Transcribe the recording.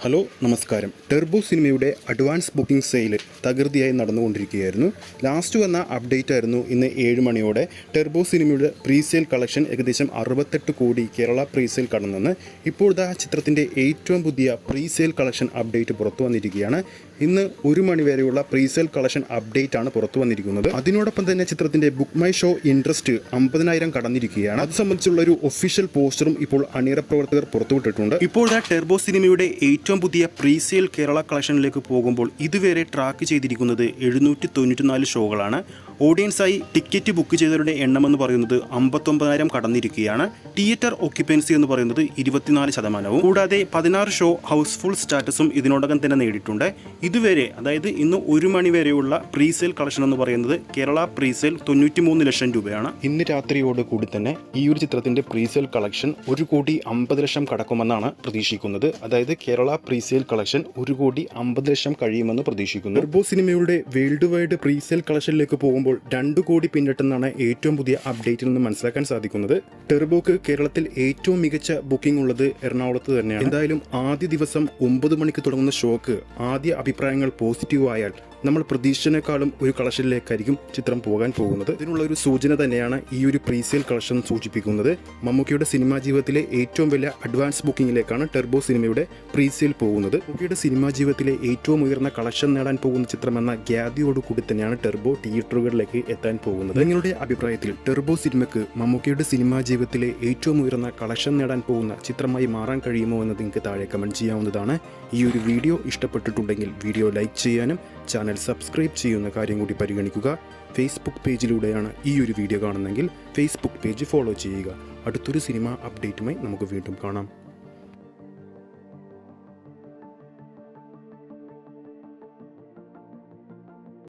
Hello നമസ്കാരം. Turbo സിനിമയുടെ advance booking sale തകൃതിയായി നടന്നുകൊണ്ടിരിക്കുകയായിരുന്നു. Last വന്ന അപ്ഡേറ്റ് ആയിരുന്നു ഇന്ന് 7 മണിയോടെ ടെർബോ സിനിമയുടെ പ്രീസെയിൽ കളക്ഷൻ ഏകദേശം 68 കോടി കേരള പ്രീസെയിൽ കടന്നെന്ന്. ഇപ്പോഴത്തെ ചിത്രത്തിൻ്റെ ഏറ്റവും പുതിയ പ്രീസെയിൽ കളക്ഷൻ അപ്ഡേറ്റ് പുറത്തു വന്നിരിക്കുകയാണ്. ഇന്ന് 1 മണി വരെയുള്ള പ്രീസെയിൽ കളക്ഷൻ അപ്ഡേറ്റ് ആണ് പുറത്തു വന്നിരിക്കുന്നത്. അതിനോടൊപ്പം തന്നെ ചിത്രത്തിൻ്റെ ബുക്ക് മൈ ഷോ ഇൻട്രസ്റ്റ് 50,000 കടന്നിരിക്കുകയാണ്. അത് സംബന്ധിച്ചുള്ള ഒരു ഒഫീഷ്യൽ പോസ്റ്ററും ഇപ്പോൾ അണിയറ പ്രവർത്തകർ പുറത്തുവിട്ടിട്ടുണ്ട്. ഇപ്പോഴത്തെ ടെർബോ സിനിമയുടെ ഏറ്റവും പുതിയ പ്രീസെയിൽ കേരള കളക്ഷനിലേക്ക് പോകുമ്പോൾ ഇതുവരെ ട്രാക്ക് ചെയ്തിരിക്കുന്നത് 794 ഷോകളാണ്. ഓഡിയൻസായി ടിക്കറ്റ് ബുക്ക് ചെയ്തവരുടെ എണ്ണമെന്ന് പറയുന്നത് 59,000 കടന്നിരിക്കുകയാണ്. തിയേറ്റർ ഓക്യുപ്പൻസി എന്ന് പറയുന്നത് 24%. കൂടാതെ 16 ഷോ ഹൗസ്ഫുൾ സ്റ്റാറ്റസും ഇതിനോടകം തന്നെ നേടിയിട്ടുണ്ട്. ഇതുവരെ അതായത് ഇന്ന് 1 മണി വരെയുള്ള പ്രീസെയിൽ കളക്ഷൻ എന്ന് പറയുന്നത് കേരള പ്രീസെയിൽ 93 ലക്ഷം രൂപയാണ്. ഇന്ന് രാത്രിയോട് കൂടി തന്നെ ഈ ഒരു ചിത്രത്തിന്റെ പ്രീസെയിൽ കളക്ഷൻ 1,50,00,000 കടക്കുമെന്നാണ് പ്രതീക്ഷിക്കുന്നത്. അതായത് കേരള പ്രീസെയിൽ കളക്ഷൻ 1,50,00,000 കഴിയുമെന്ന് പ്രതീക്ഷിക്കുന്നു. ടെർബോ സിനിമയുടെ വേൾഡ് വൈഡ് പ്രീസെയിൽ കളക്ഷനിലേക്ക് പോകുമ്പോൾ 2 കോടി പിന്നിട്ടെന്നാണ് ഏറ്റവും പുതിയ അപ്ഡേറ്റിൽ നിന്ന് മനസ്സിലാക്കാൻ സാധിക്കുന്നത്. ടെർബോക്ക് കേരളത്തിൽ ഏറ്റവും മികച്ച ബുക്കിംഗ് ഉള്ളത് എറണാകുളത്ത് തന്നെയാണ്. എന്തായാലും ആദ്യ ദിവസം 9 മണിക്ക് തുടങ്ങുന്ന ഷോക്ക് ആദ്യ അഭിപ്രായങ്ങൾ പോസിറ്റീവ് ആയാൽ നമ്മൾ പ്രതീക്ഷിച്ചതിനേക്കാളും ഒരു കളക്ഷനിലേക്കായിരിക്കും ചിത്രം പോകാൻ പോകുന്നത്. ഇതിനുള്ള ഒരു സൂചന തന്നെയാണ് ഈ ഒരു പ്രീസെയിൽ കളക്ഷൻ സൂചിപ്പിക്കുന്നത്. മമ്മൂക്കയുടെ സിനിമാ ജീവിതത്തിലെ ഏറ്റവും വലിയ അഡ്വാൻസ് ബുക്കിംഗിലേക്കാണ് ടെർബോ സിനിമയുടെ പ്രീസെയിൽ പോകുന്നത്. മമ്മൂക്കയുടെ സിനിമാ ജീവിതത്തിലെ ഏറ്റവും ഉയർന്ന കളക്ഷൻ നേടാൻ പോകുന്ന ചിത്രമെന്ന ഖ്യാതിയോടുകൂടി തന്നെയാണ് ടെർബോ തിയേറ്ററുകളിലേക്ക് എത്താൻ പോകുന്നത്. നിങ്ങളുടെ അഭിപ്രായത്തിൽ ടെർബോ സിനിമയ്ക്ക് മമ്മൂക്കയുടെ സിനിമാ ജീവിതത്തിലെ ഏറ്റവും ഉയർന്ന കളക്ഷൻ നേടാൻ പോകുന്ന ചിത്രമായി മാറാൻ കഴിയുമോ എന്ന് നിങ്ങൾക്ക് താഴെ കമൻറ്റ് ചെയ്യാവുന്നതാണ്. ഈ ഒരു വീഡിയോ ഇഷ്ടപ്പെട്ടിട്ടുണ്ടെങ്കിൽ വീഡിയോ ലൈക്ക് ചെയ്യാനും ചാനൽ സബ്സ്ക്രൈബ് ചെയ്യുന്ന കാര്യം കൂടി പരിഗണിക്കുക. ഫേസ്ബുക്ക് പേജിലൂടെയാണ് ഈ ഒരു വീഡിയോ കാണുന്നതെങ്കിൽ ഫേസ്ബുക്ക് പേജ് ഫോളോ ചെയ്യുക. അടുത്തൊരു സിനിമ അപ്ഡേറ്റുമായി നമുക്ക് വീണ്ടും കാണാം.